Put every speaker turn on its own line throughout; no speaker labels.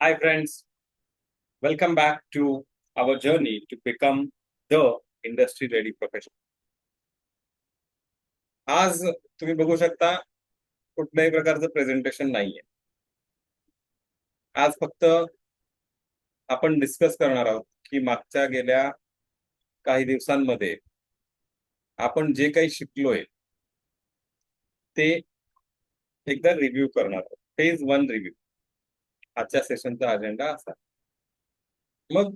Hi, friends. Welcome back to our journey to become the industry ready professional. आज तुम्ही बघू शकता कुठल्याही प्रकारचं प्रेझेंटेशन नाहीये. आज फक्त आपण डिस्कस करणार आहोत की मागच्या गेल्या काही दिवसांमध्ये आपण जे काही शिकलोय ते एकदा रिव्ह्यू करणार आहोत. फेज 1 रिव्ह्यू आजच्या सेशनचा अजेंडा असा. मग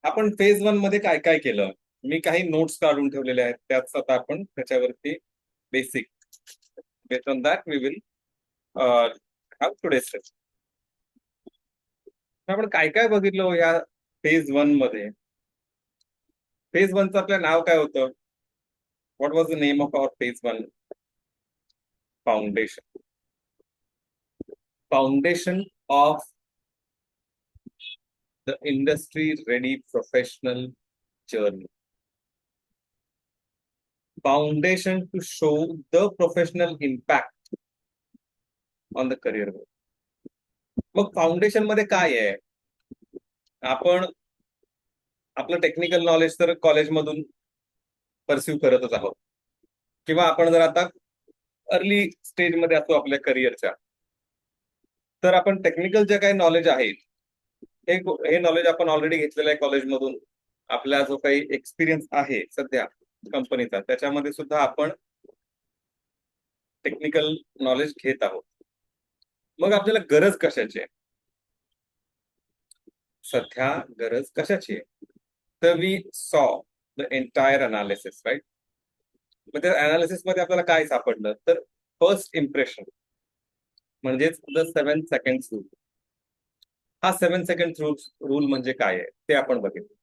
आपण फेज 1 मध्ये काय काय केलं? मी काही नोट्स काढून ठेवलेले आहेत. त्यात आता आपण त्याच्यावरती basic based on that we will have today session. आपण काय काय बघितलं या फेज 1 मध्ये? फेज 1चं आपलं नाव काय होतं? What was the name of our phase 1? Foundation. Foundation of the industry ready professional journey. Foundation to show the professional impact on the career. मग फाउंडेशन मध्ये काय आहे? आपण आपलं टेक्निकल नॉलेज तर कॉलेजमधून परस्यू करतच आहोत, किंवा आपण जर आता अर्ली स्टेजमध्ये असतो आपल्या करिअरच्या, तर आपण टेक्निकल जे काही नॉलेज आहे हे नॉलेज आपण ऑलरेडी घेतलेलं आहे कॉलेजमधून. आपला जो काही एक्सपिरियन्स आहे सध्या कंपनीचा, त्याच्यामध्ये सुद्धा आपण टेक्निकल नॉलेज घेत आहोत. मग आपल्याला गरज कशाची आहे? सध्या गरज कशाची आहे? तर वी सॉ द एंटायर अनालिसिस, राईट? मग त्या अनालिसिस मध्ये आपल्याला काय सापडलं? तर फर्स्ट इम्प्रेशन म्हणजेच द 7 सेकंड रूल. हा 7 सेकंड रूल म्हणजे काय आहे ते आपण बघितलं.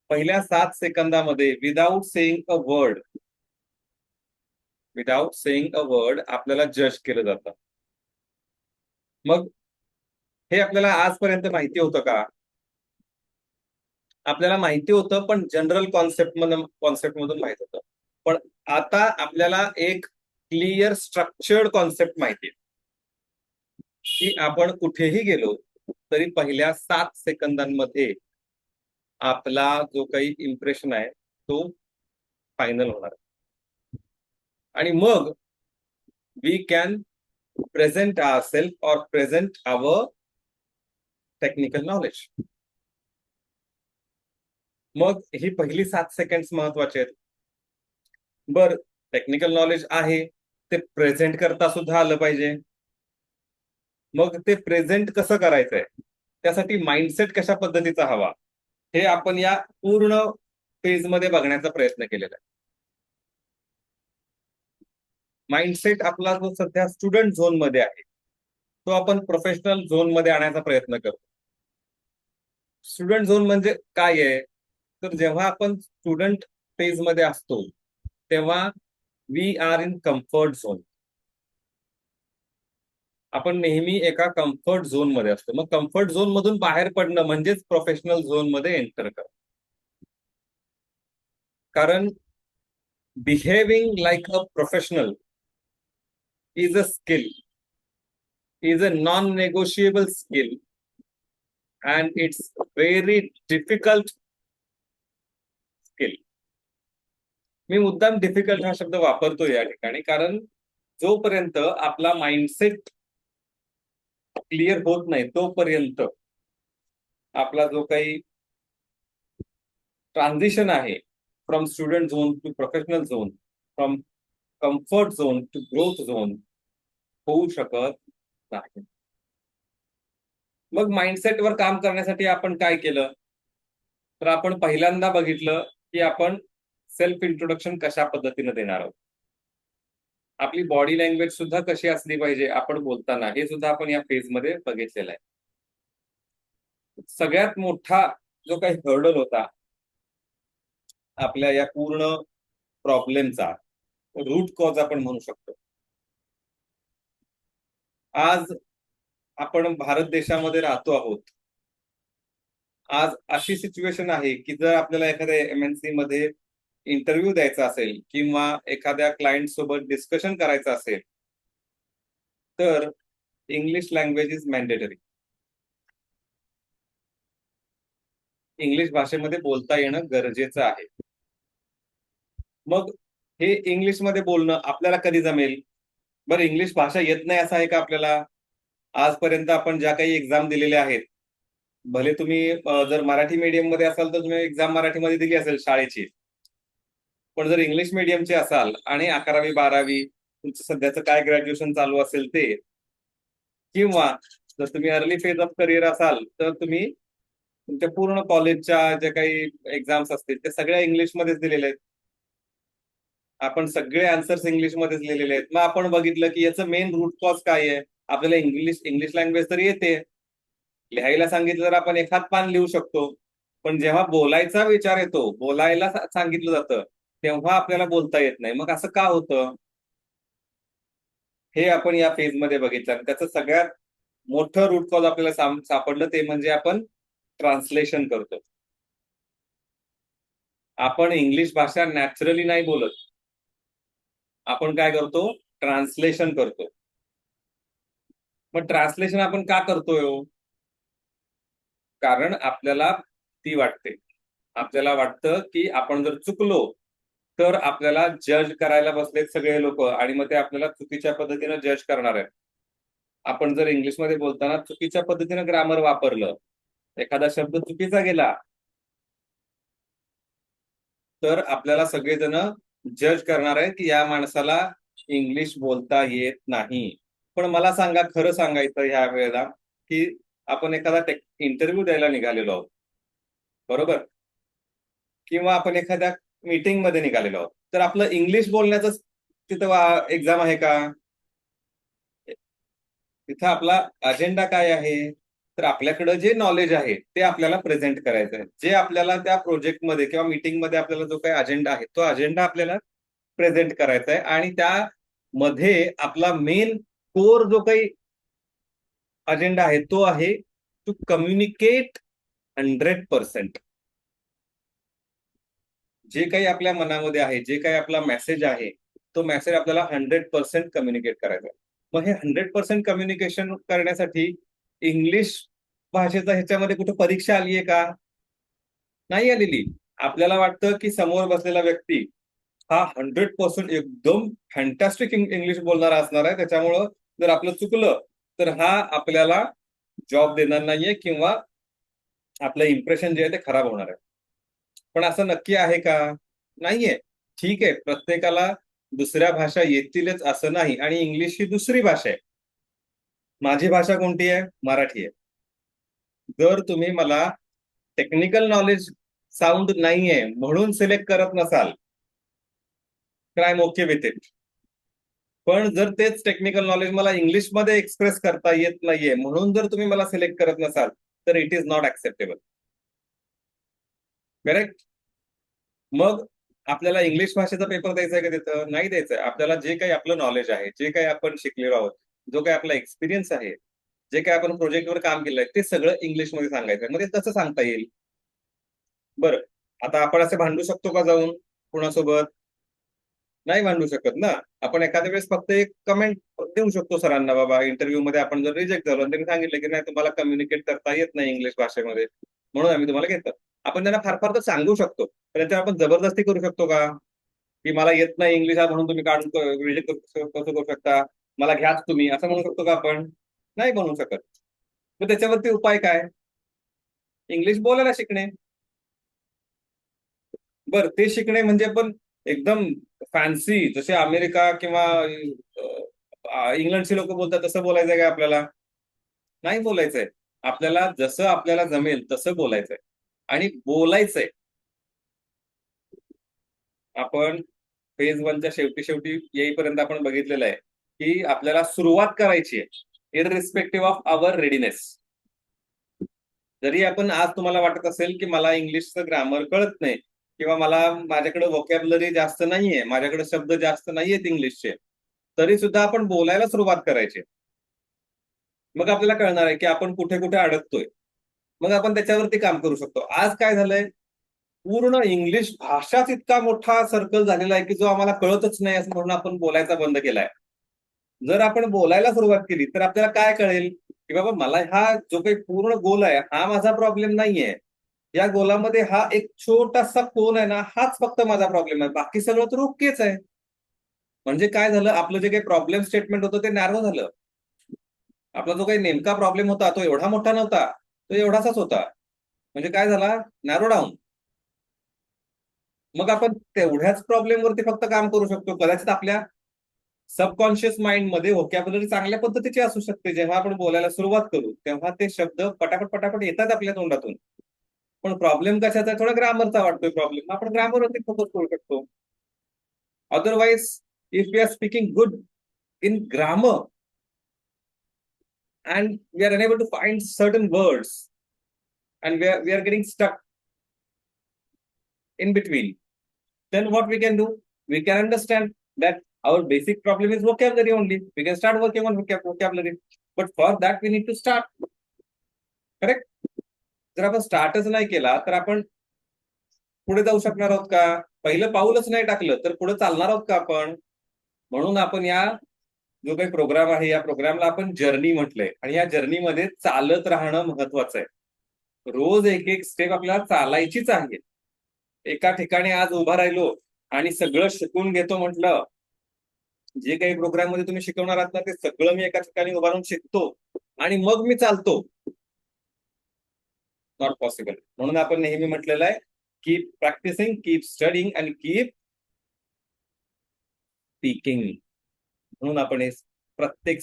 पहिल्या 7 सेकंदामध्ये विदाउट सेइंग अ वर्ड आपल्याला जज केलं जातं. मग हे आपल्याला आजपर्यंत माहिती होतं का? आपल्याला माहिती होतं, पण जनरल कॉन्सेप्ट मधून माहित होतं. पण आता आपल्याला एक क्लिअर स्ट्रक्चर्ड कॉन्सेप्ट माहिती आहे की आपण कुठेही गेलो तरी पहिल्या 7 सेकंदांमध्ये आपला जो काही इम्प्रेशन आहे तो फायनल होणार. आणि मग वी कॅन प्रेझेंट आवरसेल्फ और प्रेझेंट आवर टेक्निकल नॉलेज. मग ही पहिली 7 सेकंड महत्वाचे आहेत. बर, टेक्निकल नॉलेज आहे ते प्रेझेंट करता सुद्धा आलं पाहिजे. मग ते प्रेझेंट कसं करायचंय, त्यासाठी माइंडसेट कशा पद्धतीचा हवा, हे आपण या पूर्ण फेज मध्ये बघण्याचा प्रयत्न केलेला आहे. माइंडसेट आपला जो सध्या स्टुडंट झोन मध्ये आहे तो आपण प्रोफेशनल झोन मध्ये आणण्याचा प्रयत्न करतो. स्टुडंट झोन म्हणजे काय आहे? तर जेव्हा आपण स्टुडंट फेज मध्ये असतो तेव्हा we are in comfort zone. आपण नेहमी एका कम्फर्ट झोन मध्ये असतो. मग कम्फर्ट झोन मधून बाहेर पडणं म्हणजेच प्रोफेशनल झोन मध्ये एंटर करणं. कारण behaving like a professional is a skill, is a non-negotiable skill, and it's very difficult skill. मी मुद्दाम डिफिकल्ट हा शब्द वापरतो या ठिकाणी, कारण जोपर्यंत आपला माइंडसेट क्लिअर होत नाही तोपर्यंत आपला जो काही ट्रान्झिशन आहे from student zone to professional zone, from comfort zone to growth zone होऊ शकत नाही. मग माइंडसेटवर काम करण्यासाठी आपण काय केलं? तर आपण पहिल्यांदा बघितलं की आपण सेल्फ इंट्रोडक्शन कशा पद्धतीने देणार आहोत. आपली बॉडी लँग्वेज सुद्धा कशी असली पाहिजे आपण बोलताना, हे सुद्धा आपण या फेज मध्ये बघितलेलं आहे. सगळ्यात मोठा जो काही हर्डल होता आपल्या या पूर्ण प्रॉब्लेमचा, रूट कॉज आपण म्हणू शकतो. आज आपण भारत देशामध्ये राहतो आहोत. आज अशी सिच्युएशन आहे की जर आपल्याला एखाद्या एमएनसी मध्ये इंटरव्ह्यू द्यायचा असेल किंवा एखाद्या क्लायंट सोबत डिस्कशन करायचं असेल तर English language is mandatory. English भाषेमध्ये बोलता येणं गरजेचं आहे. मग हे इंग्लिशमध्ये बोलणं आपल्याला कधी जमेल? बरं, इंग्लिश भाषा येत नाही असं आहे का आपल्याला? आजपर्यंत आपण ज्या काही एक्झाम दिलेल्या आहेत, भले तुम्ही जर मराठी मीडियम मध्ये असाल तर तुम्ही एक्झाम मराठीमध्ये दिली असेल शाळेची, पण जर इंग्लिश मीडियमचे असाल आणि 11वी 12वी तुमचं सध्याचं काय ग्रॅज्युएशन चालू असेल ते, किंवा जर तुम्ही अर्ली फेज ऑफ करिअर असाल तर तुम्ही तुमच्या पूर्ण कॉलेजच्या ज्या काही एक्झाम्स असतील ते सगळ्या इंग्लिशमध्येच दिलेल्या आहेत. आपण सगळे आन्सर्स इंग्लिशमध्येच लिहिलेले आहेत. मग आपण बघितलं की याचं मेन रूट कॉज काय आहे. आपल्याला इंग्लिश इंग्लिश लँग्वेज तर येते, लिहायला सांगितलं तर आपण एखाद पान लिहू शकतो, पण जेव्हा बोलायचा विचार येतो, बोलायला सांगितलं जातं, तेव्हा आपल्याला बोलता येत नाही. मग असं का होतं हे आपण या फेजमध्ये बघितलं. आणि त्याचं सगळ्यात मोठं रूट कॉज आपल्याला सापडलं ते म्हणजे आपण ट्रान्सलेशन करतो. आपण इंग्लिश भाषा नॅचरली नाही बोलत, आपण काय करतो, ट्रान्सलेशन करतो. मग ट्रान्सलेशन आपण का करतोय हो? कारण आपल्याला ती वाटते, आपल्याला वाटतं की आपण जर चुकलो तर आपल्याला जज करायला बसलेत सगळे लोक, आणि मग ते आपल्याला चुकीच्या पद्धतीने जज करणार आहेत. आपण जर इंग्लिशमध्ये बोलताना चुकीच्या पद्धतीने ग्रामर वापरलं, एखादा शब्द चुकीचा गेला, तर आपल्याला सगळेजण जज करणार आहेत की या माणसाला इंग्लिश बोलता येत नाही. पण मला सांगा, खरं सांगायचं ह्या वेळेला, की आपण एखादा इंटरव्ह्यू द्यायला निघालेलो आहोत, बरोबर, किंवा आपण एखाद्या मीटिंग मध्ये निघालेलो आहोत, तर आपलं इंग्लिश बोलण्याचं तिथं एक्झाम आहे का? तिथं आपला अजेंडा काय आहे? तर आपल्याकडे जे नॉलेज आहे ते आपल्याला प्रेझेंट करायचं आहे. जे आपल्याला त्या प्रोजेक्टमध्ये किंवा मीटिंगमध्ये आपल्याला जो काही अजेंडा आहे तो अजेंडा आपल्याला प्रेझेंट करायचा आहे, आणि त्यामध्ये आपला मेन कोर जो काही अजेंडा आहे तो आहे टू कम्युनिकेट 100%. जे काही आपल्या मनामध्ये आहे, जे काही आपला मेसेज आहे, तो मेसेज आपल्याला 100% कम्युनिकेट करायचा आहे. मग हे 100% कम्युनिकेशन करण्यासाठी इंग्लिश भाषेचा ह्याच्यामध्ये कुठे परीक्षा आली आहे का? नाही आलेली. आपल्याला वाटतं की समोर बसलेला व्यक्ती हा 100% एकदम फॅन्टॅस्टिक इंग्लिश बोलणारा असणार आहे, त्याच्यामुळं जर आपलं चुकलं तर हा आपल्याला जॉब देणार नाहीये, किंवा आपलं इम्प्रेशन जे आहे ते खराब होणार आहे. पण असं नक्की आहे का? नाहीये. ठीक आहे, प्रत्येकाला दुसऱ्या भाषा येतीलच असं नाही, आणि इंग्लिश ही दुसरी भाषा आहे. माझी भाषा कोणती आहे? मराठी आहे. जर तुम्ही मला टेक्निकल नॉलेज साऊंड नाहीये म्हणून सिलेक्ट करत नसाल, तर I am okay with it. पण जर तेच टेक्निकल नॉलेज मला इंग्लिशमध्ये एक्सप्रेस करता येत नाहीये म्हणून जर तुम्ही मला सिलेक्ट करत नसाल, तर it is not acceptable. Correct? मग आपल्याला इंग्लिश भाषेचा पेपर द्यायचा आहे का तिथं? नाही द्यायचं आहे. आपल्याला जे काही आपलं नॉलेज आहे, जे काही आपण शिकलेलो आहोत, जो काही आपला एक्सपिरियन्स आहे, जे काही आपण प्रोजेक्टवर काम केलंय, ते सगळं इंग्लिशमध्ये सांगायचं आहे. मग ते कसं सांगता येईल? बरं, आता आपण असे भांडू शकतो का जाऊन कुणासोबत? नाही भांडू शकत ना. आपण एखाद्या वेळेस फक्त एक कमेंट देऊ शकतो सरांना, बाबा इंटरव्ह्यू मध्ये आपण जर रिजेक्ट झालो आणि त्यांनी सांगितलं की नाही तुम्हाला कम्युनिकेट करता येत नाही इंग्लिश भाषेमध्ये, म्हणून आम्ही तुम्हाला घेतो. आपण त्यांना फार फार तर सांगू शकतो, पण त्याच्यावर आपण जबरदस्ती करू शकतो का? की मला येत नाही इंग्लिश हा म्हणून तुम्ही काढून रिजेक्ट कसं करू शकता, मला घ्याच तुम्ही, असं म्हणू शकतो का आपण? नाही बनवू शकत. मग त्याच्यावरती उपाय काय? इंग्लिश बोलायला शिकणे. बर, ते शिकणे म्हणजे पण एकदम फॅन्सी जसे अमेरिका किंवा इंग्लंडची लोक बोलतात तसं बोलायचंय का आपल्याला? नाही बोलायचंय. आपल्याला जसं आपल्याला जमेल तसं बोलायचंय, आणि बोलायचंय. आपण फेज वनच्या शेवटी शेवटी येईपर्यंत आपण बघितलेलं आहे की आपल्याला सुरुवात करायची आहे इररिस्पेक्टिव्ह ऑफ आवर रेडीनेस. जरी आपण आज तुम्हाला वाटत असेल की मला इंग्लिशचं ग्रामर कळत नाही, किंवा माझ्याकडे व्होकॅब्युलरी जास्त नाहीये, माझ्याकडे शब्द जास्त नाहीयेत इंग्लिशचे, तरी सुद्धा आपण बोलायला सुरुवात करायची. मग आपल्याला कळणार आहे की आपण कुठे कुठे अडकतोय. मग आपण त्याच्यावरती काम करू शकतो. आज काय झालंय, पूर्ण इंग्लिश भाषाच इतका मोठा सर्कल झालेला आहे की जो आम्हाला कळतच नाही असं म्हणून आपण बोलायचा बंद केलाय. जर आपण बोलायला सुरुवात केली तर आपल्याला काय कळेल की बाबा मला हा जो काही पूर्ण गोल आहे हा माझा प्रॉब्लेम नाहीये. या गोलामध्ये हा एक छोटासा कोन आहे ना, हाच फक्त माझा प्रॉब्लेम आहे, बाकी सगळं तर ओकेच आहे. म्हणजे काय झालं, आपलं जे काही प्रॉब्लेम स्टेटमेंट होतं ते नॅरो झालं. आपला जो काही नेमका प्रॉब्लेम होता तो एवढा मोठा नव्हता, तो एवढासाच होता. म्हणजे काय झाला, नॅरो डाऊन. मग आपण तेवढ्याच प्रॉब्लेमवरती फक्त काम करू शकतो. कदाचित आपल्या सबकॉन्शियस माइंडमध्ये व्होकॅब्युलरी चांगल्या पद्धतीची असू शकते. जेव्हा आपण बोलायला सुरुवात करू तेव्हा ते शब्द पटापट पटापट येतात आपल्या तोंडातून. पण प्रॉब्लेम कशाचा आहे, थोडा ग्रामरचा वाटतोय प्रॉब्लेम, आपण ग्रामरवरती फोकस करू शकतो. Otherwise if we are speaking good in grammar and we are unable to find certain words and we are getting stuck in between, then what we can do, we can understand that our basic problem is vocabulary only. We can start working on vocabulary, but for that we need to start. Correct? जर आपण स्टार्टच नाही केला तर आपण पुढे जाऊ शकणार आहोत का? पहिलं पाऊलच नाही टाकलं तर पुढे चालणार आहोत का आपण? म्हणून आपण या जो काही प्रोग्राम आहे या प्रोग्रामला आपण जर्नी म्हटलंय, आणि या जर्नीमध्ये चालत राहणं महत्वाचं आहे. रोज एक एक स्टेप आपल्याला चालायचीच आहे. एका ठिकाणी आज उभा राहिलो आणि सगळं शिकून घेतो म्हटलं, जे काही प्रोग्राम मध्ये तुम्ही शिकवणार आहात ना ते सगळं मी एका ठिकाणी उभा राहून शिकतो आणि मग मी चालतो, नॉट पॉसिबल. म्हणून आपण नेहमी म्हटलेलं आहे, keep practising, keep studying and keep speaking. म्हणून आपण हे प्रत्येक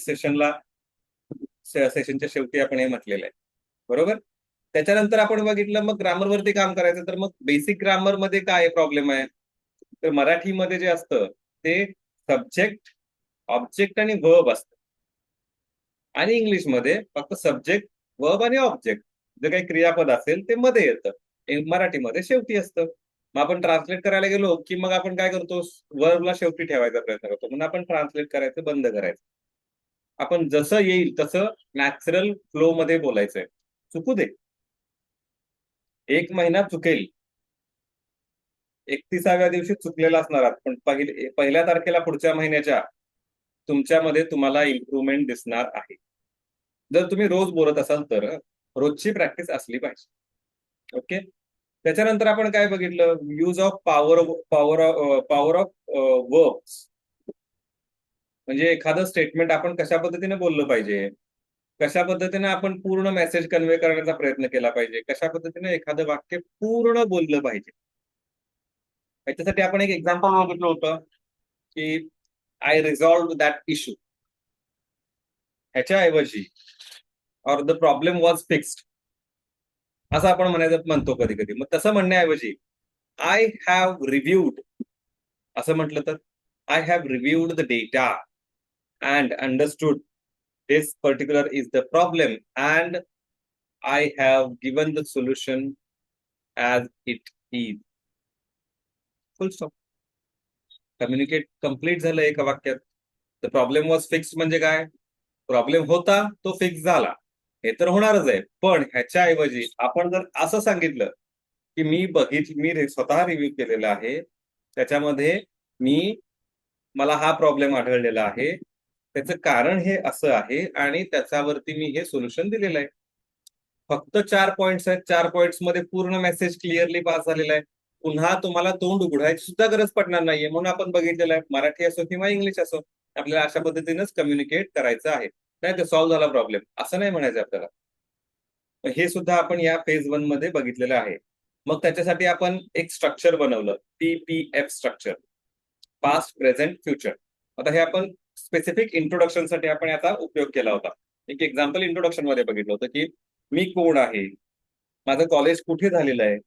सेशनच्या शेवटी आपण हे म्हटलेलं आहे. बरोबर? त्याच्यानंतर आपण बघितलं मग ग्रामरवरती काम करायचं. तर मग बेसिक ग्रामर मध्ये काय प्रॉब्लेम आहे, तर मराठीमध्ये जे असतं ते सब्जेक्ट, ऑब्जेक्ट आणि वर्ब असतं, आणि इंग्लिशमध्ये फक्त सब्जेक्ट, वर्ब आणि ऑब्जेक्ट, जे काही क्रियापद असेल ते मध्ये येतं, मराठीमध्ये शेवटी असतं. मग आपण ट्रान्सलेट करायला गेलो की मग आपण काय करतो, वर्बला शेवटी ठेवायचा प्रयत्न करतो, म्हणून आपण ट्रान्सलेट करायचं बंद करायचं. आपण जसं येईल तसं नॅचरल फ्लो मध्ये बोलायचंय. चुकू दे, एक महिना चुकेल, 31व्या दिवशी चुकलेला असणार आहात, पण पहिल्या तारखेला पुढच्या महिन्याच्या तुमच्यामध्ये तुम्हाला इम्प्रुव्हमेंट दिसणार आहे. जर तुम्ही रोज बोलत असाल तर रोजची प्रॅक्टिस असली पाहिजे. ओके. त्याच्यानंतर आपण काय बघितलं, use of power power of verbs. म्हणजे एखादं स्टेटमेंट आपण कशा पद्धतीने बोललं पाहिजे, कशा पद्धतीने आपण पूर्ण मेसेज कन्वे करण्याचा प्रयत्न केला पाहिजे, कशा पद्धतीने एखादं वाक्य पूर्ण बोललं पाहिजे. याच्यासाठी आपण एक एक्झाम्पल बघितलं होतं की आय रिझॉल्व्ह दॅट इश्यू, ह्याच्याऐवजी or the problem was fixed असं आपण म्हणतो कधी कधी. मग तसं म्हणण्याऐवजी आय हॅव रिव्ह्यूड असं म्हटलं तर, I have reviewed the data and understood this particular is the problem and I have given the solution as it is. Full stop. Communicate complete झालं एका वाक्यात. द प्रॉब्लेम वॉज फिक्स्ड म्हणजे काय, problem होता तो फिक्स झाला, हे तर होणारच आहे. पण ह्याच्याऐवजी आपण जर असं सांगितलं की मी स्वतः रिव्ह्यू केलेला आहे, त्याच्यामध्ये मला हा प्रॉब्लेम आढळलेला आहे, त्याचं कारण हे असं आहे आणि त्याच्यावरती मी हे सोल्युशन दिलेलं आहे. फक्त 4 पॉइंट्स आहेत, 4 पॉइंट्स मध्ये पूर्ण मेसेज क्लिअरली पास झालेला आहे. पुन्हा तुम्हाला तोंड उघडायची सुद्धा गरज पडणार नाहीये. म्हणून आपण बघितलेलं आहे, मराठी असो किंवा इंग्लिश असो, आपल्याला अशा पद्धतीनेच कम्युनिकेट करायचं आहे. नाही तर सॉल्व्ह झाला प्रॉब्लेम असं नाही म्हणायचं आपल्याला. हे सुद्धा आपण या फेज 1 मध्ये बघितलेलं आहे. मग त्याच्यासाठी आपण एक स्ट्रक्चर बनवलं, PPF structure, past, present, future. आता हे आपण स्पेसिफिक इंट्रोडक्शन साठी आपण याचा उपयोग केला होता. एक एक्झाम्पल इंट्रोडक्शन मध्ये बघितलं होतं की मी कोण आहे, माझं कॉलेज कुठे झालेलं आहे,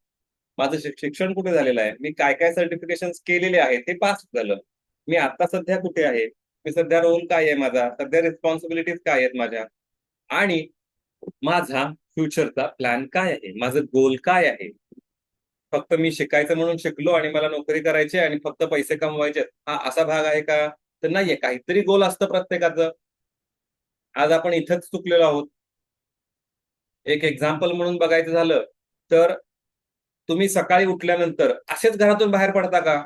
माझं शिक्षण कुठे झालेलं आहे, मी काय काय सर्टिफिकेशन केलेले आहेत, ते पास झालं. मी आता सध्या कुठे आहे, मी सध्या रोल काय आहे माझा, सध्या रिस्पॉन्सिबिलिटीज काय आहेत माझ्या, आणि माझा फ्युचरचा प्लॅन काय आहे, माझं गोल काय आहे. फक्त मी शिकायचं म्हणून शिकलो आणि मला नोकरी करायची आणि फक्त पैसे कमवायचे, हा असा भाग आहे का? तर नाहीये. काहीतरी गोल असतं प्रत्येकाचं. आज आपण इथंच चुकलेलो आहोत. एक एक्झाम्पल म्हणून बघायचं झालं तर तुम्ही सकाळी उठल्यानंतर असेच घरातून बाहेर पडता का?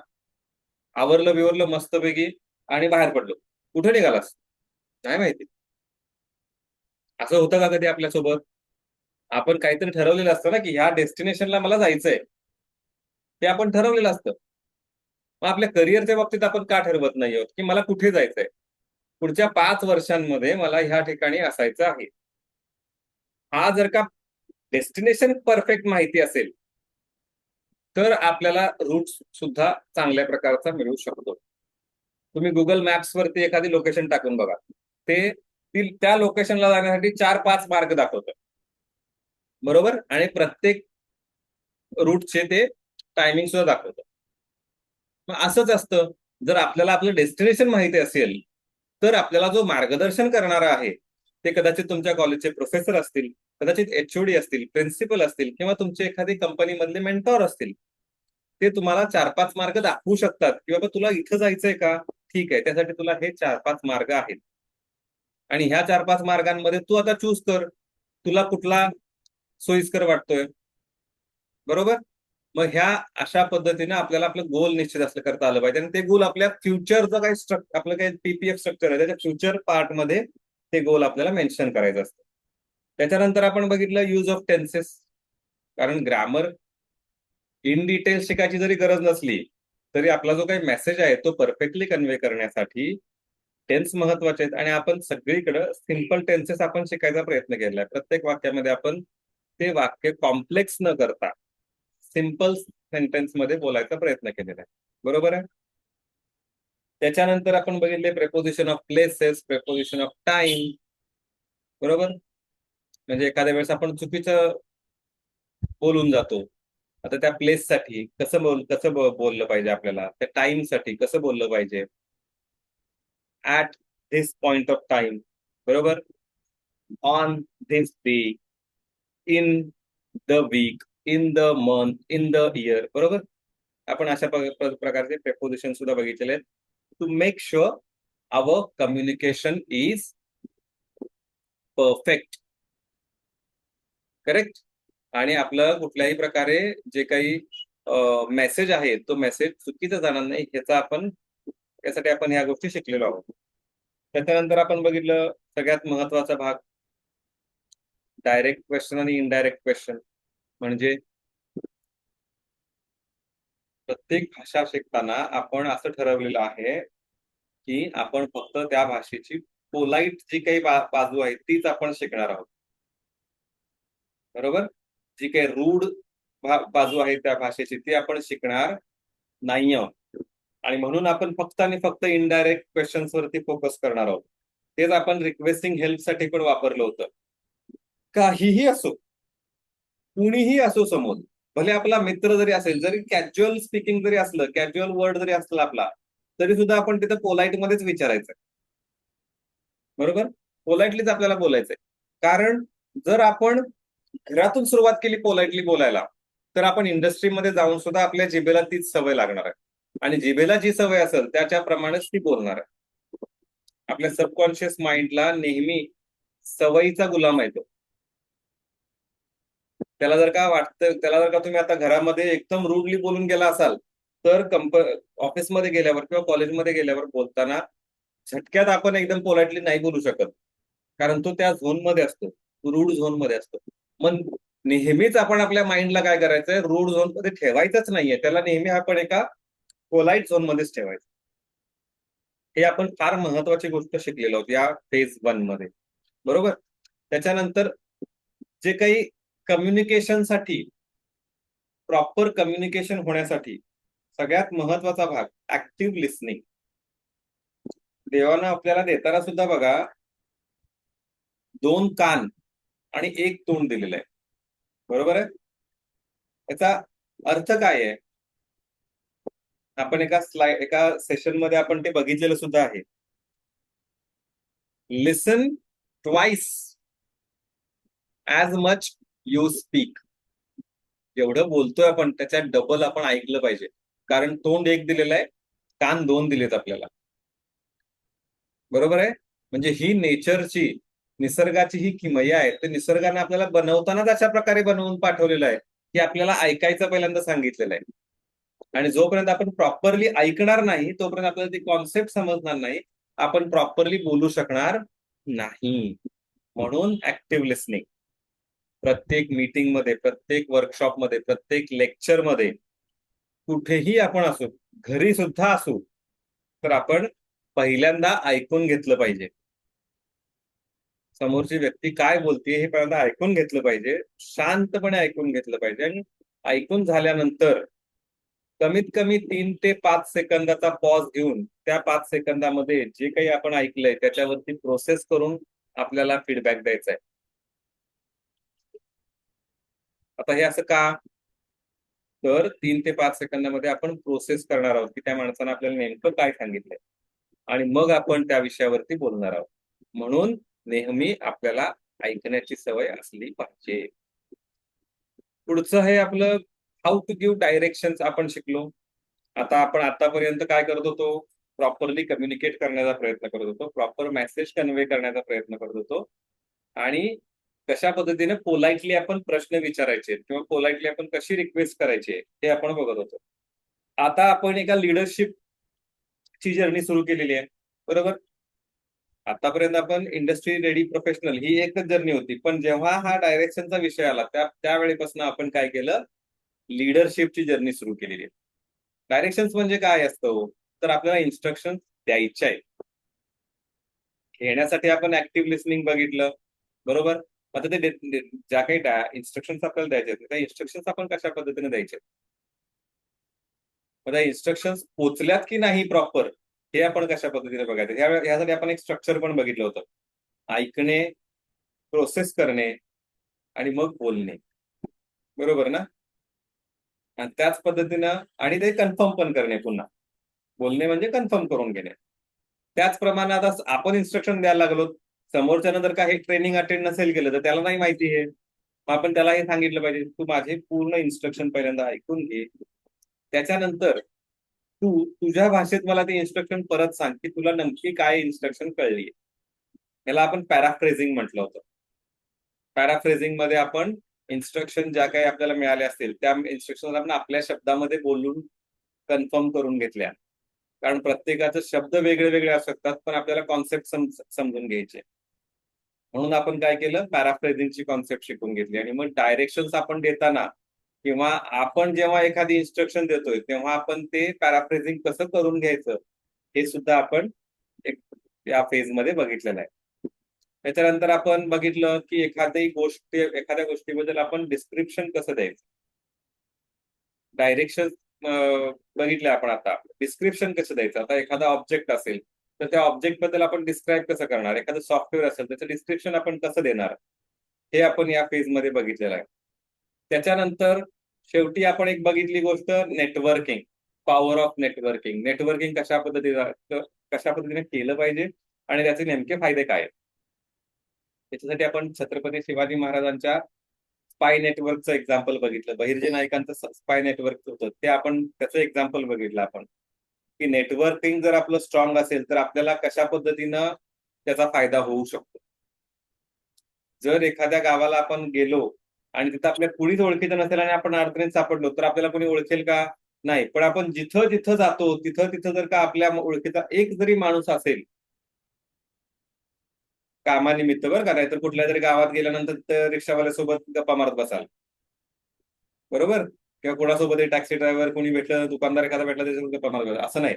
आवरलं बिवरलं मस्तपैकी आणि बाहेर पडलो. कुठे निघालास? नाही माहिती. असं होतं का कधी आपल्यासोबत? आपण काहीतरी ठरवलेलं असतं ना, की ह्या डेस्टिनेशनला मला जायचंय. ते आपण ठरवलेलं असतं. मग आपल्या करिअरच्या बाबतीत आपण का ठरवत नाही आहोत, की मला कुठे जायचंय? पुढच्या 5 वर्षांमध्ये मला ह्या ठिकाणी असायचं आहे. हा जर का डेस्टिनेशन परफेक्ट माहिती असेल, तर आपल्याला रूट सुद्धा चांगल्या प्रकारचा मिळू शकतो. तुम्ही Google मॅप्स वरती एखादी लोकेशन टाकून बघा. ते त्या लोकेशनला जाण्यासाठी 4-5 मार्ग दाखवतं. बरोबर? आणि प्रत्येक रूटचे ते टायमिंग सुद्धा दाखवतं. मग असंच असतं, जर आपल्याला आपलं डेस्टिनेशन माहिती असेल, तर आपल्याला जो मार्गदर्शन करणारा आहे, ते कदाचित तुमच्या कॉलेजचे प्रोफेसर असतील, कदाचित एचओडी असतील, प्रिन्सिपल असतील किंवा तुमचे एखादी कंपनीमधले मेंटॉर असतील. ते तुम्हाला 4-5 मार्ग दाखवू शकतात, की बाबा तुला इथं जायचंय का? ठीक आहे, त्यासाठी तुला हे 4-5 मार्ग आहेत. आणि ह्या 4-5 मार्गांमध्ये तू आता चूज कर, तुला कुठला सोयीस्कर वाटतोय. बरोबर? मग ह्या अशा पद्धतीने आपल्याला आपलं गोल निश्चित असं करता आलं पाहिजे आणि ते गोल आपल्या फ्युचरचं काही आपलं काही पीपीएफ स्ट्रक्चर आहे त्याच्या फ्युचर पार्टमध्ये ते गोल आपल्याला मेन्शन करायचं असतं. त्याच्यानंतर आपण बघितलं यूज ऑफ टेन्सेस. कारण ग्रामर इन डिटेल शिकायची जरी गरज नसली तरी आपला जो काही मेसेज आहे तो परफेक्टली कन्वे करण्यासाठी टेन्स महत्वाचे आहेत आणि आपण सगळीकडे सिम्पल टेन्सेस आपण शिकायचा प्रयत्न केलाय. प्रत्येक वाक्यामध्ये आपण ते वाक्य कॉम्प्लेक्स न करता सिम्पल सेंटेन्स मध्ये बोलायचा प्रयत्न केलेला आहे. बरोबर आहे? त्याच्यानंतर आपण बघितले preposition of places, preposition of time. बरोबर? म्हणजे एखाद्या वेळेस आपण चुकीचं बोलून जातो. आता त्या प्लेससाठी कसं बोललं पाहिजे आपल्याला, त्या टाइमसाठी कसं बोललं पाहिजे. At this point of time. बरोबर? On this day, in the week, in the month, in the year. बरोबर? आपण अशा प्रकारचे प्रेपोजिशन सुद्धा बघितलेले आहेत. To make sure our communication is perfect. Correct? आणि आपलं कुठल्याही प्रकारे जे काही मेसेज आहे तो मेसेज चुकीचा जाणार नाही यासाठी आपण ह्या गोष्टी शिकलेलो आहोत. त्याच्यानंतर आपण बघितलं सगळ्यात महत्वाचा भाग डायरेक्ट क्वेश्चन आणि इनडायरेक्ट क्वेश्चन. म्हणजे प्रत्येक भाषा शिकताना आपण असं ठरवलेलं आहे की आपण फक्त त्या भाषेची पोलाईट जी काही बाजू आहे तीच आपण शिकणार आहोत. बरोबर? जी काही रूढ बाजू आहे त्या भाषेची ती आपण शिकणार नाही आहोत. आणि म्हणून आपण फक्त आणि फक्त इनडायरेक्ट क्वेश्चन्स वरती फोकस करणार आहोत. तेच आपण रिक्वेस्टिंग हेल्पसाठी पण वापरलं होतं. काहीही असो, कुणीही असो समोर, भले आपला मित्र जरी असेल, जरी कॅज्युअल स्पीकिंग जरी असलं, कॅज्युअल वर्ड जरी असला आपला, तरी सुद्धा आपण तिथं पोलाईट मध्येच विचारायचं. बरोबर? पोलाइटलीच आपल्याला बोलायचंय. कारण जर आपण घरातून सुरुवात केली पोलाइटली बोलायला, तर आपण इंडस्ट्रीमध्ये जाऊन सुद्धा आपल्या जिभेला तीच सवय लागणार आहे. आणि जिभेला जी सवय असेल त्याच्याप्रमाणेच ती बोलणार आहे. आपल्या सबकॉन्शियस माइंडला नेहमी सवयीचा गुलाम आहे तो. त्याला जर का तुम्ही आता घरामध्ये एकदम रूडली बोलून गेला असाल, तर ऑफिसमध्ये गेल्यावर किंवा कॉलेजमध्ये गेल्यावर बोलताना झटक्यात आपण एकदम पोलाइटली नाही बोलू शकत. कारण तो त्या झोनमध्ये असतो, रूड झोनमध्ये असतो. मग नेहमीच आपण आपल्या माइंडला काय करायचंय, रूड झोनमध्ये ठेवायचंच नाहीये. त्याला नेहमी आपण एका पोलाइट झोनमध्येच ठेवायचं. हे आपण फार महत्वाची गोष्ट शिकलेलो आहोत या फेज 1 मध्ये. बरोबर? त्याच्यानंतर जे काही कम्युनिकेशनसाठी, प्रॉपर कम्युनिकेशन होण्यासाठी सगळ्यात महत्वाचा भाग ऍक्टिव्ह लिसनिंग. देवानं आपल्याला देताना सुद्धा बघा 2 कान आणि 1 तोंड दिलेलं आहे. बरोबर आहे? याचा अर्थ काय आहे? आपण एका सेशन मध्ये आपण ते बघितलेलं सुद्धा आहे. Listen twice as much you speak. जेवढं बोलतोय आपण त्याच्यात डबल आपण ऐकलं पाहिजे. कारण तोंड 1 दिलेलं आहे, कान 2 दिलेत आपल्याला. बरोबर आहे? म्हणजे ही नेचरची, निसर्गाची ही किमया आहे. ते निसर्गाने आपल्याला बनवतानाच अशा प्रकारे बनवून पाठवलेलं आहे की आपल्याला ऐकायचं पहिल्यांदा सांगितलेलं आहे. आणि जोपर्यंत आपण प्रॉपरली ऐकणार नाही तोपर्यंत आपल्याला ती कॉन्सेप्ट समजणार नाही, आपण प्रॉपरली बोलू शकणार नाही. म्हणून ऍक्टिव्ह लिसनिंग. प्रत्येक मीटिंग मध्ये, प्रत्येक वर्कशॉप मध्ये, प्रत्येक लेक्चर मध्ये, कुठेही आपण असू, घरी सुद्धा असू, तर आपण पहिल्यांदा ऐकून घेतलं पाहिजे. समोरची व्यक्ती काय बोलते हे पहिल्यांदा ऐकून घेतलं पाहिजे, शांतपणे ऐकून घेतलं पाहिजे. आणि ऐकून झाल्यानंतर कमीत कमी 3 ते 5 सेकंदाचा पॉज घेऊन त्या 5 सेकंदामध्ये जे काही आपण ऐकलंय त्याच्यावरती प्रोसेस करून आपल्याला फीडबॅक द्यायचा आहे. आता हे असं का? तर 3 ते 5 सेकंदामध्ये आपण प्रोसेस करणार आहोत की त्या माणसानं आपल्याला नेमकं काय सांगितलंय, आणि मग आपण त्या विषयावरती बोलणार आहोत. म्हणून नेहमी आपल्याला ऐकण्याची सवय असली पाहिजे. पुढचं हे आपलं हाऊ टू गिव्ह डायरेक्शन्स आपण शिकलो. आता आपण आतापर्यंत काय करत होतो? प्रॉपरली कम्युनिकेट करण्याचा प्रयत्न करत होतो, प्रॉपर मेसेज कन्व्हे करण्याचा प्रयत्न करत होतो, आणि कशा पद्धतीने पोलाइटली आपण प्रश्न विचारायचे किंवा पोलाइटली आपण कशी रिक्वेस्ट करायची हे आपण बघत होतो. आता आपण एका लिडरशिप ची जर्नी सुरू केलेली आहे, बरोबर? आतापर्यंत आपण इंडस्ट्री रेडी प्रोफेशनल ही एकच जर्नी होती, पण जेव्हा हा डायरेक्शनचा विषय आला त्यावेळेपासून आपण काय केलं? लीडरशिपची जर्नी सुरू केलेली आहे. डायरेक्शन्स म्हणजे काय असतं? तर आपल्याला इन्स्ट्रक्शन द्यायचे आहे. घेण्यासाठी आपण ऍक्टिव्ह लिसनिंग बघितलं, बरोबर? आता ते ज्या काही इन्स्ट्रक्शन्स आपल्याला द्यायचे त्या इन्स्ट्रक्शन्स आपण कशा पद्धतीने द्यायचे? त्या इन्स्ट्रक्शन्स पोचल्यात की नाही प्रॉपर हे आपण कशा पद्धतीने बघायचं? यासाठी आपण एक स्ट्रक्चर पण बघितलं होतं. ऐकणे, प्रोसेस करणे आणि मग बोलणे, बरोबर ना? आणि त्याच पद्धतीनं आणि ते कन्फर्म पण करणे, पुन्हा बोलणे म्हणजे कन्फर्म करून घेणे. त्याचप्रमाणे आता आपण इन्स्ट्रक्शन द्यायला लागलो, समोरच्यानं जर का हे ट्रेनिंग अटेंड नसेल केलं तर त्याला नाही माहिती हे, मग आपण त्याला हे सांगितलं पाहिजे, तू माझे पूर्ण इन्स्ट्रक्शन पहिल्यांदा ऐकून घे, त्याच्यानंतर तू तुझ्या भाषेत मला ते इन्स्ट्रक्शन परत सांग की तुला नक्की काय इन्स्ट्रक्शन कळली. याला आपण पॅराफ्रेझिंग म्हटलं होतं. पॅराफ्रेझिंग मध्ये आपण इन्स्ट्रक्शन ज्या काही आपल्याला मिळाल्या असतील त्या इन्स्ट्रक्शन आपण आपल्या शब्दामध्ये बोलून कन्फर्म करून घेतल्या, कारण प्रत्येकाचे शब्द वेगळे वेगळे असू शकतात, पण आपल्याला कॉन्सेप्ट समजून घ्यायचे. म्हणून आपण काय केलं? पॅराफ्रेझिंगची कॉन्सेप्ट शिकून घेतली. आणि मग डायरेक्शन्स आपण देताना किंवा आपण जेव्हा एखादी इन्स्ट्रक्शन देतोय तेव्हा आपण ते पॅराफ्रेझिंग कसं करून घ्यायचं हे सुद्धा आपण एक या फेज मध्ये बघितलेलं आहे. त्याच्यानंतर आपण बघितलं की एखाद्या गोष्टीबद्दल आपण डिस्क्रिप्शन कसं द्यायचं. डायरेक्शन बघितलं आपण, आता डिस्क्रिप्शन कसं द्यायचं. आता एखादा ऑब्जेक्ट असेल तर त्या ऑब्जेक्ट बद्दल आपण डिस्क्राईब कसं करणार, एखादं सॉफ्टवेअर असेल त्याचं डिस्क्रिप्शन आपण कसं देणार, हे आपण या फेज मध्ये बघितलेलं आहे. त्याच्यानंतर शेवटी आपण एक बघितली गोष्ट, networking, power of networking. Networking कशा पद्धतीने केलं पाहिजे आणि त्याचे नेमके फायदे काय आहेत. त्याच्यासाठी आपण छत्रपती शिवाजी महाराजांच्या स्पाय नेटवर्कचं एक्झाम्पल बघितलं, बहिर्जी नायकांचं स्पाय नेटवर्क होतं ते आपण त्याचं एक्झाम्पल बघितलं आपण, की नेटवर्किंग जर आपलं स्ट्रॉंग असेल तर आपल्याला कशा पद्धतीनं त्याचा फायदा होऊ शकतो. जर एखाद्या गावाला आपण गेलो आणि तिथं आपल्या कुणीच ओळखीचं नसेल आणि आपण अडचणीत सापडलो तर आपल्याला कोणी ओळखेल का? नाही. पण आपण जिथं जिथं जातो तिथं तिथं जर का आपल्या ओळखीचा एक जरी माणूस असेल, कामानिमित्त बरं का, नाहीतर कुठल्या तरी गावात गेल्यानंतर रिक्षावाल्यासोबत गप्पा मारत बसाल, बरोबर? किंवा कोणासोबत टॅक्सी ड्रायव्हर कोणी भेटलं, दुकानदार एखादा भेटला त्याच्यासोबत गप्पा मारत बसाल, असं नाही.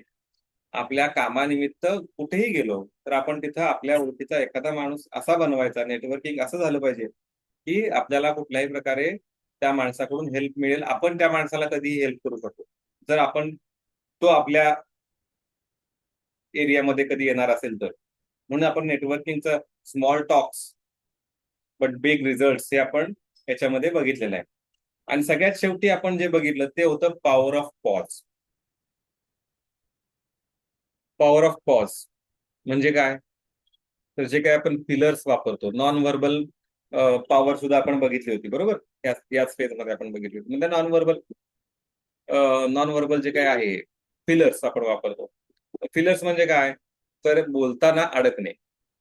आपल्या कामानिमित्त कुठेही गेलो तर आपण तिथं आपल्या ओळखीचा एखादा माणूस असा बनवायचा, नेटवर्किंग असं झालं पाहिजे की आपल्याला कुठल्याही प्रकारे त्या माणसाकडून हेल्प मिळेल, आपण त्या माणसाला कधीही हेल्प करू शकतो जर आपण तो आपल्या एरियामध्ये कधी येणार असेल तर. म्हणून आपण नेटवर्किंगचं small talks but big result हे आपण याच्यामध्ये बघितलेलं आहे. आणि सगळ्यात शेवटी आपण जे बघितलं ते होतं power of pause. Power of pause म्हणजे काय? तर जे काही आपण पिलर्स वापरतो, नॉन व्हर्बल पॉवर सुद्धा आपण बघितली होती, बरोबर? याच फेज मध्ये आपण बघितली होती. म्हणजे नॉन व्हर्बल जे काय आहे फिलर्स आपण वापरतो. फिलर्स म्हणजे काय? तर बोलताना अडकणे,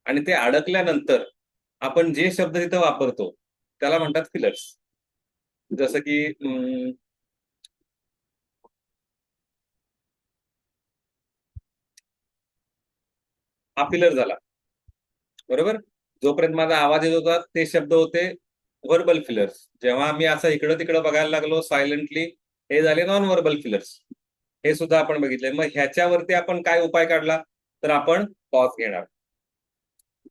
आणि ते अडकल्यानंतर आपण जे शब्द तिथं वापरतो त्याला म्हणतात फिलर्स. जसं की हा फिलर झाला, बरोबर? जोपर्यंत माझा आवाज येत होता ते शब्द होते व्हर्बल फिलर्स. जेव्हा आम्ही असं इकडं तिकडं बघायला लागलो सायलेंटली, हे झाले नॉन व्हर्बल फिलर्स. हे सुद्धा आपण बघितले. मग ह्याच्यावरती आपण काय उपाय काढला, तर आपण पॉज घेणार.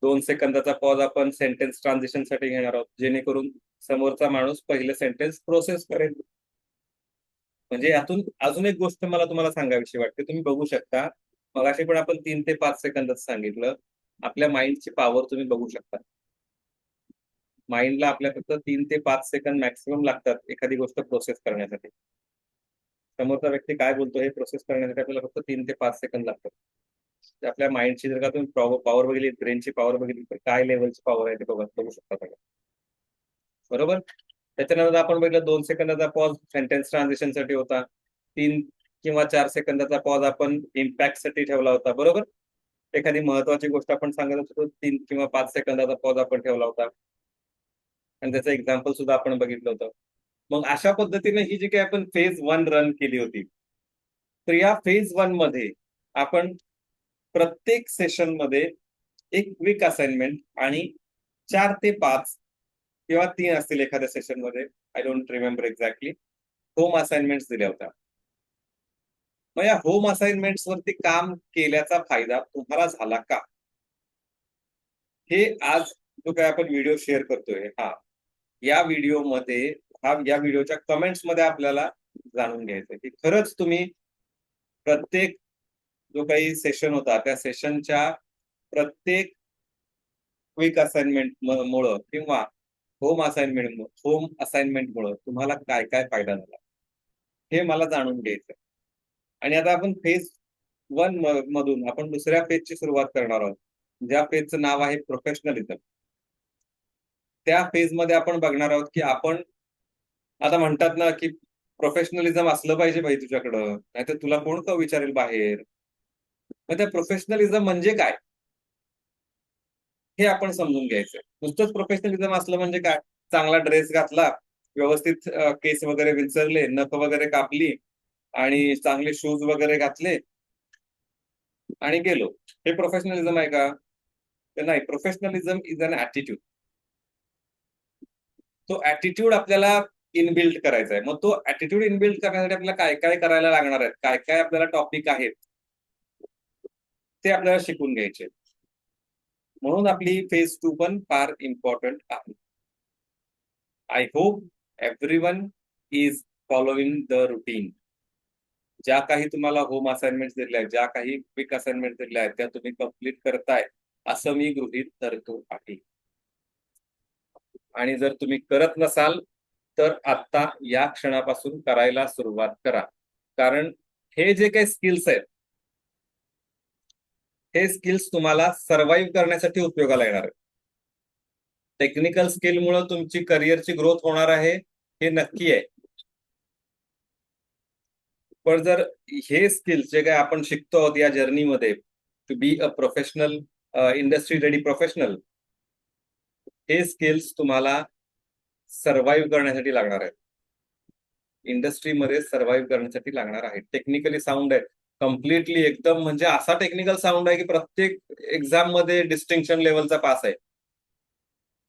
2 सेकंदाचा पॉज आपण सेंटेन्स ट्रान्झिशनसाठी घेणार आहोत, जेणेकरून समोरचा माणूस पहिले सेंटेन्स प्रोसेस करेल. म्हणजे यातून अजून एक गोष्ट मला तुम्हाला सांगावीशी वाटते. तुम्ही बघू शकता, मगाशी पण आपण 3 ते 5 सेकंदात सांगितलं. आपल्या माइंडची पॉवर तुम्ही बघू शकता. माइंडला आपल्या फक्त 3 ते 5 सेकंद मॅक्सिमम लागतात एखादी गोष्ट प्रोसेस करण्यासाठी. समोरचा व्यक्ती काय बोलतो हे प्रोसेस करण्यासाठी आपल्याला फक्त 3 ते 5 सेकंद लागतात. आपल्या माइंडची जर का तुम्ही पॉवर बघितली, ब्रेनची पॉवर बघितली, तर काय लेवलची पॉवर आहे ते बघू शकता सगळं. बरोबर. त्याच्यानंतर आपण बघितलं 2 सेकंदाचा पॉज सेंटेन्स ट्रान्झिशनसाठी होता. 3 किंवा 4 सेकंदाचा पॉज आपण इम्पॅक्टसाठी ठेवला होता. बरोबर. एखादी महत्वाची गोष्ट आपण सांगत होतो, 3 किंवा 5 सेकंदाचा पॉज आपण ठेवला होता. आणि त्याचं एक्झाम्पल सुद्धा आपण बघितलं होतं. मग अशा पद्धतीने ही जी काही आपण फेज 1 रन केली होती, तर या फेज 1 मध्ये आपण प्रत्येक सेशन मध्ये एक क्विक असाइनमेंट आणि 4 ते 5 किंवा 3 असतील एखाद्या सेशन मध्ये, I don't remember exactly, home assignments दिल्या होत्या. मग या होम असाइनमेंट्स वरती काम केल्याचा फायदा तुम्हाला झाला का, हे आज जो काय आपण व्हिडिओ शेअर करतोय, या व्हिडिओच्या कमेंट्स मध्ये आपल्याला जाणून घ्यायचं की खरंच तुम्ही प्रत्येक जो काही सेशन होता त्या सेशनच्या प्रत्येक क्विक असाइनमेंट मुळे किंवा होम असाइनमेंट मुळे तुम्हाला काय काय फायदा झाला, हे मला जाणून घ्यायचं. आणि आता आपण फेज 1 मधून आपण दुसऱ्या फेजची सुरुवात करणार आहोत, ज्या फेजचं नाव आहे प्रोफेशनलिझम. त्या फेज मध्ये आपण बघणार आहोत की आपण आता म्हणतात ना की प्रोफेशनलिझम असलं पाहिजे भाई तुझ्याकडं, नाहीतर तुला कोण का विचारेल बाहेर. मग त्या प्रोफेशनलिझम म्हणजे काय, हे आपण समजून घ्यायचं. नुसतंच प्रोफेशनलिझम असलं म्हणजे काय, चांगला ड्रेस घातला, व्यवस्थित केस वगैरे विंचरले, नख वगैरे कापली आणि चांगले शूज वगैरे घातले आणि गेलो, हे प्रोफेशनलिझम आहे का? तर नाही. Professionalism is an attitude. तो ऍटिट्यूड आपल्याला इनबिल्ड करायचा आहे. मग तो ऍटिट्यूड इनबिल्ड करण्यासाठी आपल्याला काय काय करायला लागणार आहेत, काय काय आपल्याला टॉपिक आहेत, ते आपल्याला शिकून घ्यायचे. म्हणून आपली फेज 2 पण फार इम्पॉर्टंट आहे. I hope everyone is following the routine. ज्या काही तुम्हाला होम असाइनमेंट दिल्या आहेत, ज्या काही क्विक असाइनमेंट दिल्या आहेत, त्या तुम्ही कम्प्लीट करताय असं मी गृहीत धरतो आहे. आणि जर तुम्ही करत नसाल तर आता या क्षणापासून करायला सुरुवात करा. कारण हे जे काही स्किल्स आहेत, हे स्किल्स तुम्हाला सर्व्हाइव्ह करण्यासाठी उपयोगाला येणार आहेत. टेक्निकल स्किलमुळे तुमची करिअरची ग्रोथ होणार आहे, हे नक्की आहे. पण जर हे स्किल्स जे काय आपण शिकतो आहोत या जर्नीमध्ये, to be a professional, industry ready professional, हे स्किल्स तुम्हाला सर्व्हाइव्ह करण्यासाठी लागणार आहेत. इंडस्ट्रीमध्ये सर्व्हाइव्ह करण्यासाठी लागणार आहे. टेक्निकली साऊंड आहे, कम्प्लिटली एकदम, म्हणजे असा टेक्निकल साऊंड आहे की प्रत्येक एक्झाम मध्ये डिस्टिंक्शन लेवलचा पास आहे.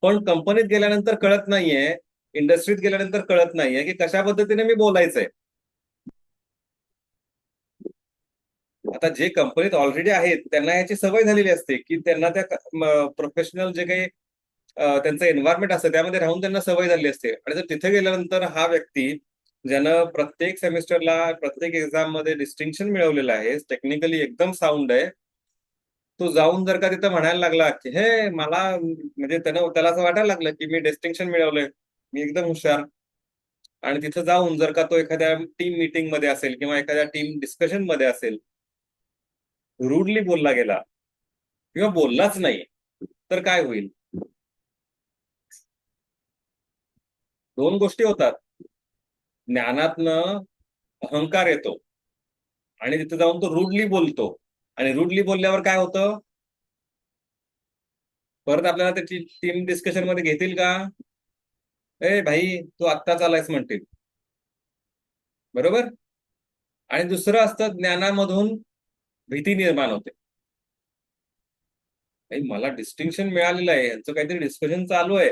पण कंपनीत गेल्यानंतर कळत नाहीये, इंडस्ट्रीत गेल्यानंतर कळत नाहीये की कशा पद्धतीने मी बोलायचंय. आता जे कंपनीत ऑलरेडी आहेत त्यांना याची सवय झालेली असते की त्यांना त्या प्रोफेशनल जे काही त्यांचं एन्व्हायरमेंट असतं त्यामध्ये राहून त्यांना सवय झाली असते. आणि जर तिथे गेल्यानंतर हा व्यक्ती ज्यानं प्रत्येक सेमिस्टरला प्रत्येक एक्झाम मध्ये डिस्टिंक्शन मिळवलेलं आहे, टेक्निकली एकदम साऊंड आहे, तो जाऊन जर का तिथं म्हणायला लागला की हे मला, म्हणजे त्याला असं वाटायला लागलं की मी डिस्टिंक्शन मिळवलंय, मी एकदम हुशार. आणि तिथं जाऊन जर का तो एखाद्या टीम मीटिंग मध्ये असेल किंवा एखाद्या टीम डिस्कशन मध्ये असेल, रूडली बोलला गेला किंवा बोललाच नाही, तर काय होईल? 2 गोष्टी होतात. ज्ञानातनं अहंकार येतो आणि तिथे जाऊन तो रूडली बोलतो. आणि रूडली बोलल्यावर काय होतं, परत आपल्याला त्याची टीम डिस्कशन मध्ये घेतील का? ए भाई तू आत्ताच आलायस म्हणतील. बरोबर. आणि दुसरं असतं, ज्ञानामधून भीती निर्माण होते. मला डिस्टिंक्शन मिळालेलं आहे, यांचं काहीतरी डिस्कशन चालू आहे,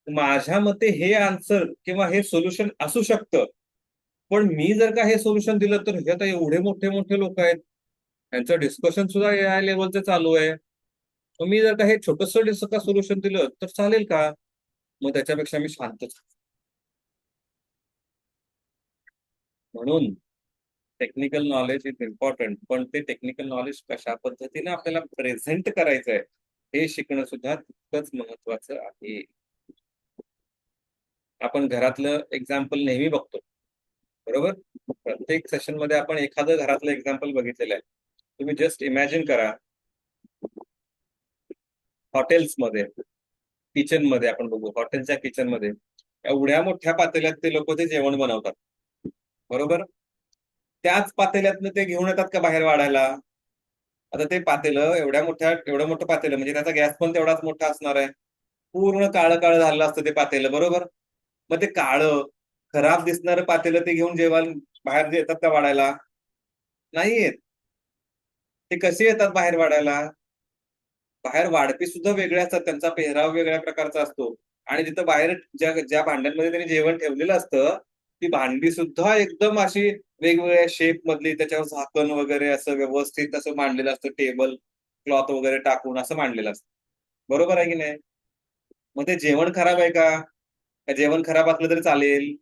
माझ्या मते हे आन्सर किंवा हे सोल्युशन असू शकतं, पण मी जर का हे सोल्युशन दिलं तर हे आता एवढे मोठे मोठे लोक आहेत, त्यांचं डिस्कशन सुद्धा या लेवलचं चालू आहे, मग मी जर का हे छोटंसं का सोल्युशन दिलं तर चालेल का? मग त्याच्यापेक्षा मी शांतच. म्हणून टेक्निकल नॉलेज इज इम्पॉर्टंट, पण ते टेक्निकल नॉलेज कशा पद्धतीने आपल्याला प्रेझेंट करायचं आहे हे शिकणं सुद्धा तितकंच महत्वाचं आहे. आपण घरातलं एक्झाम्पल नेहमी बघतो, बरोबर? प्रत्येक सेशन मध्ये आपण एखादं घरातलं एक्झाम्पल बघितलेलं आहे. तुम्ही जस्ट इमॅजिन करा, हॉटेल्समध्ये, किचन मध्ये आपण बघू, हॉटेलच्या किचन मध्ये एवढ्या मोठ्या पातेल्यात ते लोक ते जेवण बनवतात, बरोबर? त्याच पातेल्यातनं ते घेऊन येतात का बाहेर वाढायला? आता ते पातेलं एवढं मोठं पातेलं म्हणजे त्याचा गॅस पण तेवढाच मोठा असणार आहे, पूर्ण काळं काळं झालं असतं ते पातेलं, बरोबर? मग ते काळं खराब दिसणारं पातेलं ते घेऊन जेवायला बाहेर येतात का वाढायला? नाही येत. ते कसे येतात बाहेर वाढायला? बाहेर वाढपी सुद्धा वेगळे असतात, त्यांचा पेहराव वेगळ्या प्रकारचा असतो, आणि तिथं बाहेर ज्या ज्या भांड्यांमध्ये त्यांनी जेवण ठेवलेलं असतं ती भांडी सुद्धा एकदम अशी वेगवेगळ्या शेप मधली, त्याच्यावर झाकण वगैरे असं व्यवस्थित असं मांडलेलं असतं, टेबल क्लॉथ वगैरे टाकून असं मांडलेलं असतं, बरोबर आहे की नाही? मग ते जेवण खराब आहे का? जेवण खराब असलं तरी चालेल?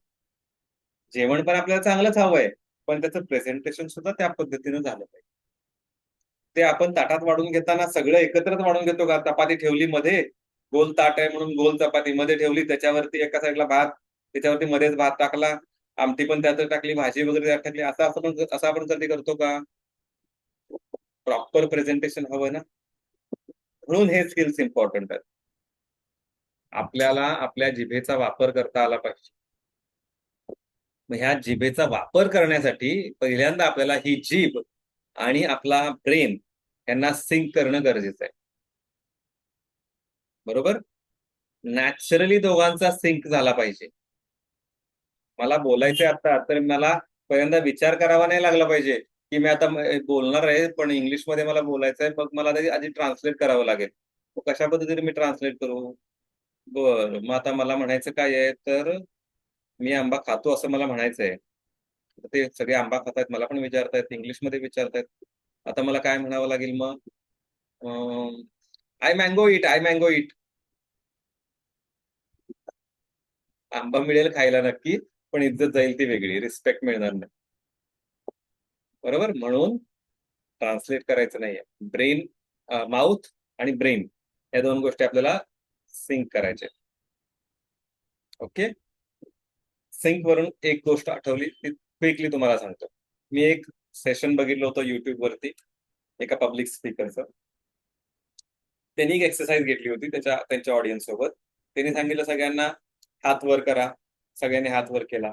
जेवण पण आपल्याला चांगलंच हवंय, पण त्याचं प्रेझेंटेशन सुद्धा त्या पद्धतीनं झालं पाहिजे. ते आपण ताटात वाढून घेताना सगळं एकत्रच वाढून घेतो का? चपाती ठेवली मध्ये, गोल ताट आहे म्हणून गोल चपाती मध्ये ठेवली, त्याच्यावरती एका साईडला भात, त्याच्यावरती मध्येच भात टाकला, आमटी पण त्यातच टाकली, भाजी वगैरे त्यात टाकली, असं आपण कधी करतो का? प्रॉपर प्रेझेंटेशन हवं ना, म्हणून हे स्किल्स इम्पॉर्टंट आहेत. आपल्याला आपल्या जिभेचा वापर करता आला पाहिजे. मग ह्या जिभेचा वापर करण्यासाठी पहिल्यांदा आपल्याला ही जीभ आणि आपला ब्रेन यांना सिंक करणं गरजेचं आहे, बरोबर? नॅचरली दोघांचा सिंक झाला पाहिजे. मला बोलायचंय आता, तर मला पहिल्यांदा विचार करावा नाही लागला पाहिजे की मी आता बोलणार आहे, पण इंग्लिशमध्ये मला बोलायचंय, मग मला ते आधी ट्रान्सलेट करावं लागेल. मग कशा पद्धतीने मी ट्रान्सलेट करू? बरं, मग आता मला म्हणायचं काय आहे, तर मी आंबा खातो असं मला म्हणायचंय. ते सगळे आंबा खातायत, मला पण विचारतायत, इंग्लिशमध्ये विचारतायत. आता मला काय म्हणावं लागेल मग? I mango it, I mango it. आंबा मिळेल खायला नक्की, पण इज्जत जाईल ती वेगळी, रिस्पेक्ट मिळणार नाही, बरोबर? म्हणून ट्रान्सलेट करायचं नाहीये. ब्रेन, माउथ आणि ब्रेन या दोन गोष्टी आपल्याला सिंक करायच्या. ओके, सिंक वरून एक गोष्ट आठवली, ती क्विकली तुम्हाला सांगतो. मी एक सेशन बघितलं होतं युट्यूब वरती एका पब्लिक स्पीकरचं. त्यांनी एक एक्सरसाइज घेतली होती त्यांच्या ऑडियन्स सोबत. त्यांनी सांगितलं सगळ्यांना हात वर करा, सगळ्यांनी हात वर केला.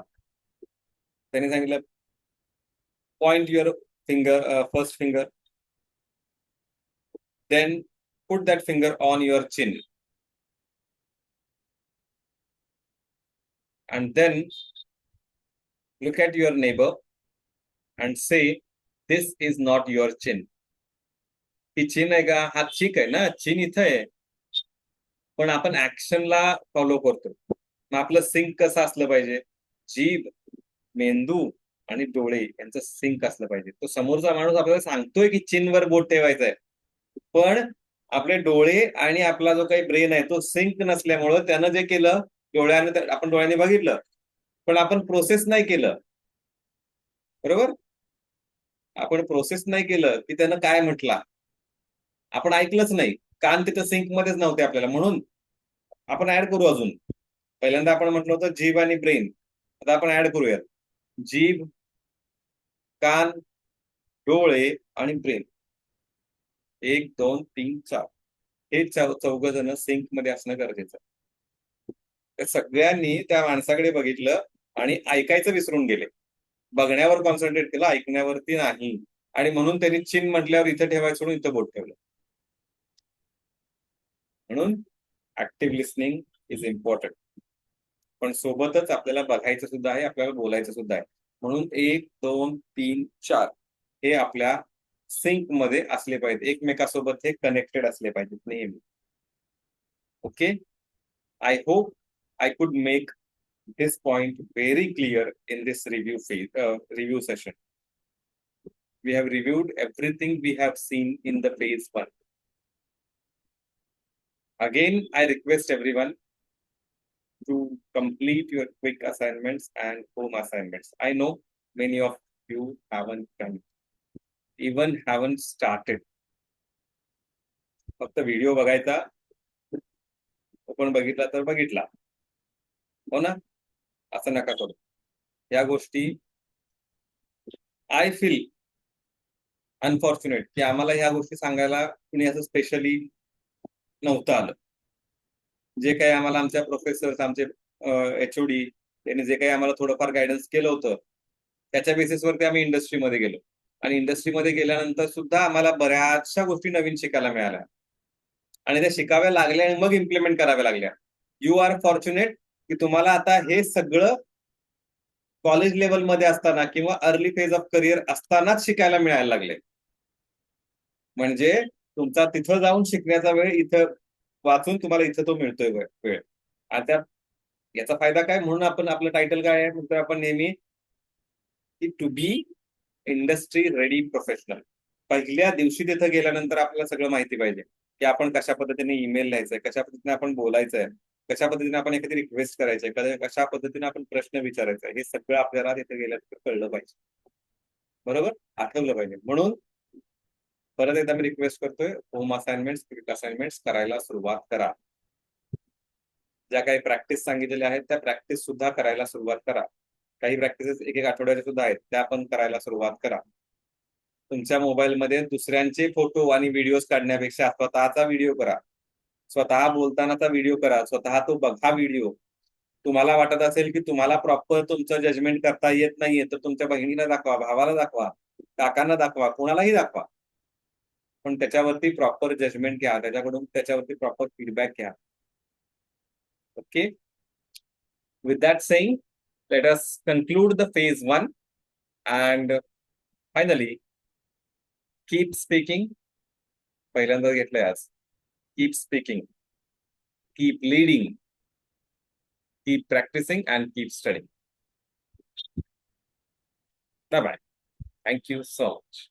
त्यांनी सांगितलं point your finger, first finger, then put that finger on your chin, and then look at your neighbor and say this is not your chin. ही चिन आहे का? हा चीक आहे ना, चिन इथं आहे, पण आपण ऍक्शनला फॉलो करतो. मग आपलं सिंक कसं असलं पाहिजे? जीभ, मेंदू आणि डोळे यांचं सिंक असलं पाहिजे. तो समोरचा माणूस आपल्याला सांगतोय की चिनवर बोट ठेवायचंय, पण आपले डोळे आणि आपला जो काही ब्रेन आहे तो सिंक नसल्यामुळं त्यानं जे केलं, आपण डोळ्याने बघितलं, पण आपण प्रोसेस नाही केलं, बरोबर? आपण प्रोसेस नाही केलं की त्यानं काय म्हटला, आपण ऐकलंच नाही, कान तिथं सिंक मध्येच नव्हते आपल्याला. म्हणून आपण ऍड करू अजून. पहिल्यांदा आपण म्हटलं होतं जीभ आणि ब्रेन, आता आपण ऍड करूयात जीभ, कान, डोळे आणि ब्रेन. 1 2 3 4, हे चौघ जण सिंक मध्ये असणं गरजेचं. त्या सगळ्यांनी त्या माणसाकडे बघितलं आणि ऐकायचं विसरून गेले, बघण्यावर कॉन्सन्ट्रेट केलं, ऐकण्यावरती नाही, आणि म्हणून त्यांनी चिन म्हटल्यावर इथं ठेवायचं सोडून इथं बोट ठेवलं. म्हणून ऍक्टिव्ह लिस्निंग इज इम्पॉर्टंट, पण सोबतच आपल्याला बघायचं सुद्धा आहे, आपल्याला बोलायचं सुद्धा आहे. म्हणून 1 2 3 4 हे आपल्या सिंक मध्ये असले पाहिजे, एकमेकासोबत हे कनेक्टेड असले पाहिजेत नेहमी. Okay, I hope I could make this point very clear in this review session. We have reviewed everything we have seen in the phase 1. Again, I request everyone to complete your quick assignments and home assignments. I know many of you haven't done, even haven't started. फक्त video बघायचा, आपण बघितला तर बघितला, हो ना? असं नका करू. या गोष्टी आय फील अनफॉर्च्युनेट की आम्हाला ह्या गोष्टी सांगायला कुणी असं स्पेशली नव्हतं आलं. जे काही आम्हाला आमच्या प्रोफेसर्स, आमचे HOD त्यांनी जे काही आम्हाला थोडंफार गायडन्स केलं होतं, त्याच्या बेसिसवरती आम्ही इंडस्ट्रीमध्ये गेलो. आणि इंडस्ट्रीमध्ये गेल्यानंतर सुद्धा आम्हाला बऱ्याचशा गोष्टी नवीन शिकायला मिळाल्या आणि त्या शिकाव्या लागल्या आणि मग इम्प्लिमेंट कराव्या लागल्या. यू आर फॉर्च्युनेट की तुम्हाला आता हे सगळं कॉलेज लेवलमध्ये असताना किंवा अर्ली फेज ऑफ करिअर असतानाच शिकायला मिळायला लागले. म्हणजे तुमचा तिथं जाऊन शिकण्याचा वेळ इथं वाचून तुम्हाला इथं तो मिळतोय वेळ. आता याचा फायदा काय, म्हणून आपण आपलं टायटल काय आहे म्हणतोय आपण नेहमी की to be industry ready professional. पहिल्या दिवशी तिथं गेल्यानंतर आपल्याला सगळं माहिती पाहिजे की आपण कशा पद्धतीने ईमेल लिहायचंय, कशा पद्धतीने आपण बोलायचंय, कशा पद्धतीने आपण एखादी रिक्वेस्ट करायचंय, कशा पद्धतीने आपण प्रश्न विचारायचा, हे सगळं आपल्याला तिथे गेल्यानंतर कळलं पाहिजे. बरोबर, आठवलं पाहिजे. म्हणून परत एकदा मी रिक्वेस्ट करतोय, होम असाइनमेंट्स, क्विक असाइनमेंट्स करायला सुरुवात करा. ज्या काही प्रॅक्टिस सांगितलेल्या आहेत त्या प्रॅक्टिस सुद्धा करायला सुरुवात करा. काही प्रॅक्टिसेस एक आठवड्याच्या सुद्धा आहेत, त्या पण करायला सुरुवात करा. तुमच्या मोबाईलमध्ये दुसऱ्यांचे फोटो आणि व्हिडिओज काढण्यापेक्षा स्वतःचा व्हिडिओ करा. स्वतः बोलतानाचा व्हिडिओ करा, स्वतः तो बघा व्हिडिओ. तुम्हाला वाटत असेल की तुम्हाला प्रॉपर तुमचं जजमेंट करता येत नाहीये, तर तुमच्या बहिणीला दाखवा, भावाला दाखवा, काकांना दाखवा, कोणालाही दाखवा. पण त्याच्यावरती प्रॉपर जजमेंट घ्या, त्याच्यावरती प्रॉपर फीडबॅक घ्या. Okay, with that saying, let us conclude the phase 1 and finally keep speaking. पहिल्यांदा घेतलंय आज. Keep speaking, keep leading, keep practicing and keep studying. Bye bye. Thank you so much.